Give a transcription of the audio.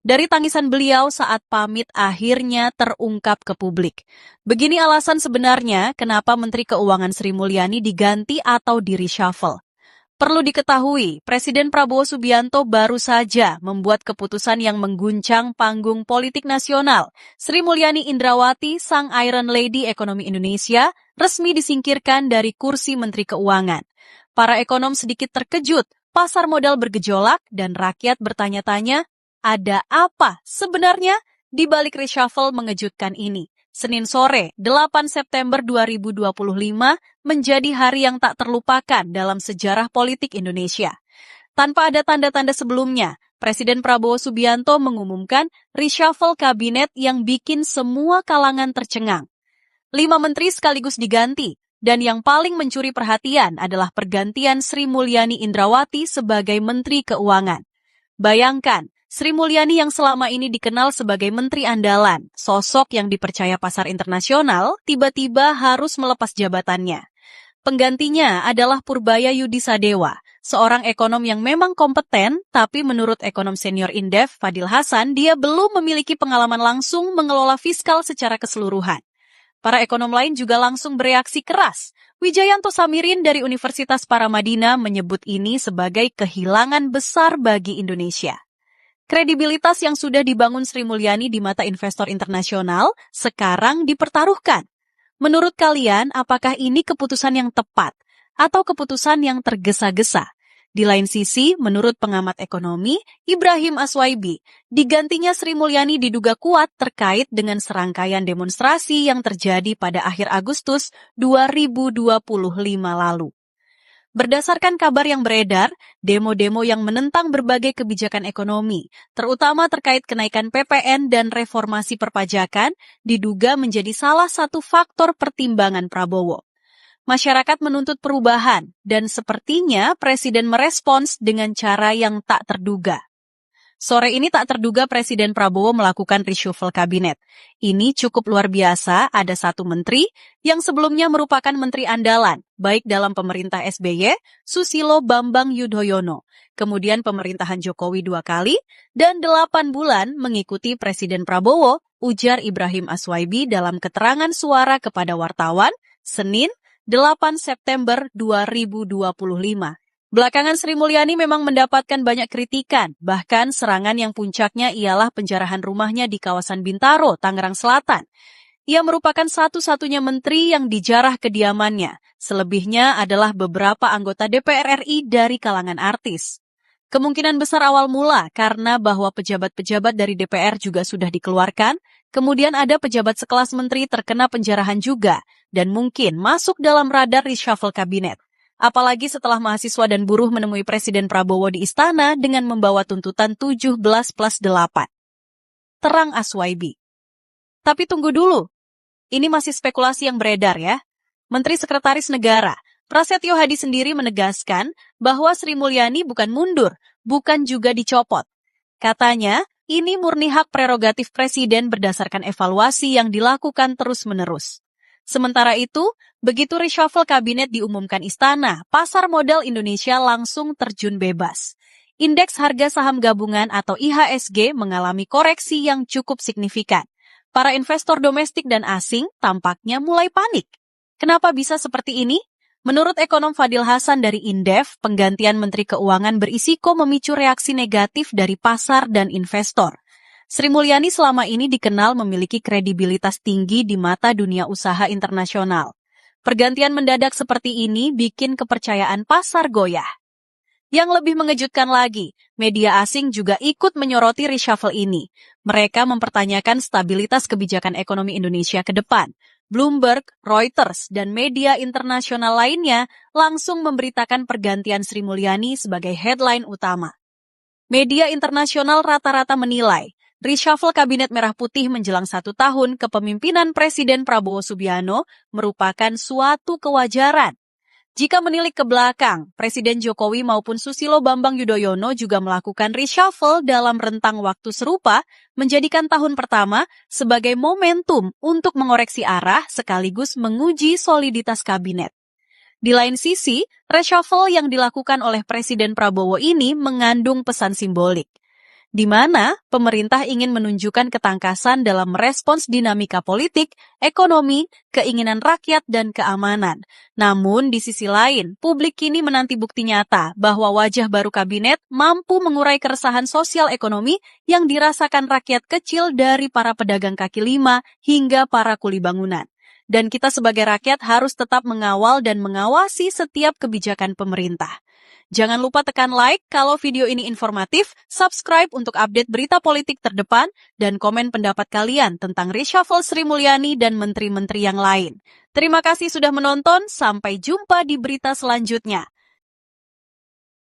Dari tangisan beliau saat pamit akhirnya terungkap ke publik. Begini alasan sebenarnya kenapa Menteri Keuangan Sri Mulyani diganti atau di-reshuffle. Perlu diketahui, Presiden Prabowo Subianto baru saja membuat keputusan yang mengguncang panggung politik nasional. Sri Mulyani Indrawati, sang Iron Lady ekonomi Indonesia, resmi disingkirkan dari kursi Menteri Keuangan. Para ekonom sedikit terkejut, pasar modal bergejolak, dan rakyat bertanya-tanya, ada apa sebenarnya di balik reshuffle mengejutkan ini? Senin sore, 8 September 2025, menjadi hari yang tak terlupakan dalam sejarah politik Indonesia. Tanpa ada tanda-tanda sebelumnya, Presiden Prabowo Subianto mengumumkan reshuffle kabinet yang bikin semua kalangan tercengang. 5 menteri sekaligus diganti, dan yang paling mencuri perhatian adalah pergantian Sri Mulyani Indrawati sebagai Menteri Keuangan. Bayangkan, Sri Mulyani yang selama ini dikenal sebagai menteri andalan, sosok yang dipercaya pasar internasional, tiba-tiba harus melepas jabatannya. Penggantinya adalah Purbaya Yudisadewa, seorang ekonom yang memang kompeten, tapi menurut ekonom senior Indef, Fadil Hasan, dia belum memiliki pengalaman langsung mengelola fiskal secara keseluruhan. Para ekonom lain juga langsung bereaksi keras. Wijayanto Samirin dari Universitas Paramadina menyebut ini sebagai kehilangan besar bagi Indonesia. Kredibilitas yang sudah dibangun Sri Mulyani di mata investor internasional sekarang dipertaruhkan. Menurut kalian, apakah ini keputusan yang tepat atau keputusan yang tergesa-gesa? Di lain sisi, menurut pengamat ekonomi, Ibrahim Aswaibi, digantinya Sri Mulyani diduga kuat terkait dengan serangkaian demonstrasi yang terjadi pada akhir Agustus 2025 lalu. Berdasarkan kabar yang beredar, demo-demo yang menentang berbagai kebijakan ekonomi, terutama terkait kenaikan PPN dan reformasi perpajakan, diduga menjadi salah satu faktor pertimbangan Prabowo. Masyarakat menuntut perubahan, dan sepertinya Presiden merespons dengan cara yang tak terduga. Sore ini tak terduga Presiden Prabowo melakukan reshuffle kabinet. Ini cukup luar biasa, ada satu menteri yang sebelumnya merupakan menteri andalan, baik dalam pemerintah SBY, Susilo Bambang Yudhoyono, kemudian pemerintahan Jokowi 2 kali, dan 8 bulan mengikuti Presiden Prabowo, ujar Ibrahim Aswaibi dalam keterangan suara kepada wartawan, Senin, 8 September 2025. Belakangan Sri Mulyani memang mendapatkan banyak kritikan, bahkan serangan yang puncaknya ialah penjarahan rumahnya di kawasan Bintaro, Tangerang Selatan. Ia merupakan satu-satunya menteri yang dijarah kediamannya, selebihnya adalah beberapa anggota DPR RI dari kalangan artis. Kemungkinan besar awal mula karena bahwa pejabat-pejabat dari DPR juga sudah dikeluarkan, kemudian ada pejabat sekelas menteri terkena penjarahan juga, dan mungkin masuk dalam radar reshuffle kabinet. Apalagi setelah mahasiswa dan buruh menemui Presiden Prabowo di istana dengan membawa tuntutan 17+8. Terang Aswaibi. Tapi tunggu dulu. Ini masih spekulasi yang beredar ya. Menteri Sekretaris Negara, Prasetyo Hadi sendiri menegaskan bahwa Sri Mulyani bukan mundur, bukan juga dicopot. Katanya, ini murni hak prerogatif Presiden berdasarkan evaluasi yang dilakukan terus-menerus. Sementara itu, begitu reshuffle kabinet diumumkan istana, pasar modal Indonesia langsung terjun bebas. Indeks harga saham gabungan atau IHSG mengalami koreksi yang cukup signifikan. Para investor domestik dan asing tampaknya mulai panik. Kenapa bisa seperti ini? Menurut ekonom Fadil Hasan dari Indef, penggantian Menteri Keuangan berisiko memicu reaksi negatif dari pasar dan investor. Sri Mulyani selama ini dikenal memiliki kredibilitas tinggi di mata dunia usaha internasional. Pergantian mendadak seperti ini bikin kepercayaan pasar goyah. Yang lebih mengejutkan lagi, media asing juga ikut menyoroti reshuffle ini. Mereka mempertanyakan stabilitas kebijakan ekonomi Indonesia ke depan. Bloomberg, Reuters, dan media internasional lainnya langsung memberitakan pergantian Sri Mulyani sebagai headline utama. Media internasional rata-rata menilai, reshuffle Kabinet Merah Putih menjelang 1 tahun kepemimpinan Presiden Prabowo Subianto merupakan suatu kewajaran. Jika menilik ke belakang, Presiden Jokowi maupun Susilo Bambang Yudhoyono juga melakukan reshuffle dalam rentang waktu serupa, menjadikan tahun pertama sebagai momentum untuk mengoreksi arah sekaligus menguji soliditas kabinet. Di lain sisi, reshuffle yang dilakukan oleh Presiden Prabowo ini mengandung pesan simbolik. di mana pemerintah ingin menunjukkan ketangkasan dalam merespons dinamika politik, ekonomi, keinginan rakyat, dan keamanan. Namun, di sisi lain, publik kini menanti bukti nyata bahwa wajah baru kabinet mampu mengurai keresahan sosial ekonomi yang dirasakan rakyat kecil dari para pedagang kaki lima hingga para kuli bangunan. Dan kita sebagai rakyat harus tetap mengawal dan mengawasi setiap kebijakan pemerintah. Jangan lupa tekan like kalau video ini informatif, subscribe untuk update berita politik terdepan, dan komen pendapat kalian tentang reshuffle Sri Mulyani dan menteri-menteri yang lain. Terima kasih sudah menonton, sampai jumpa di berita selanjutnya.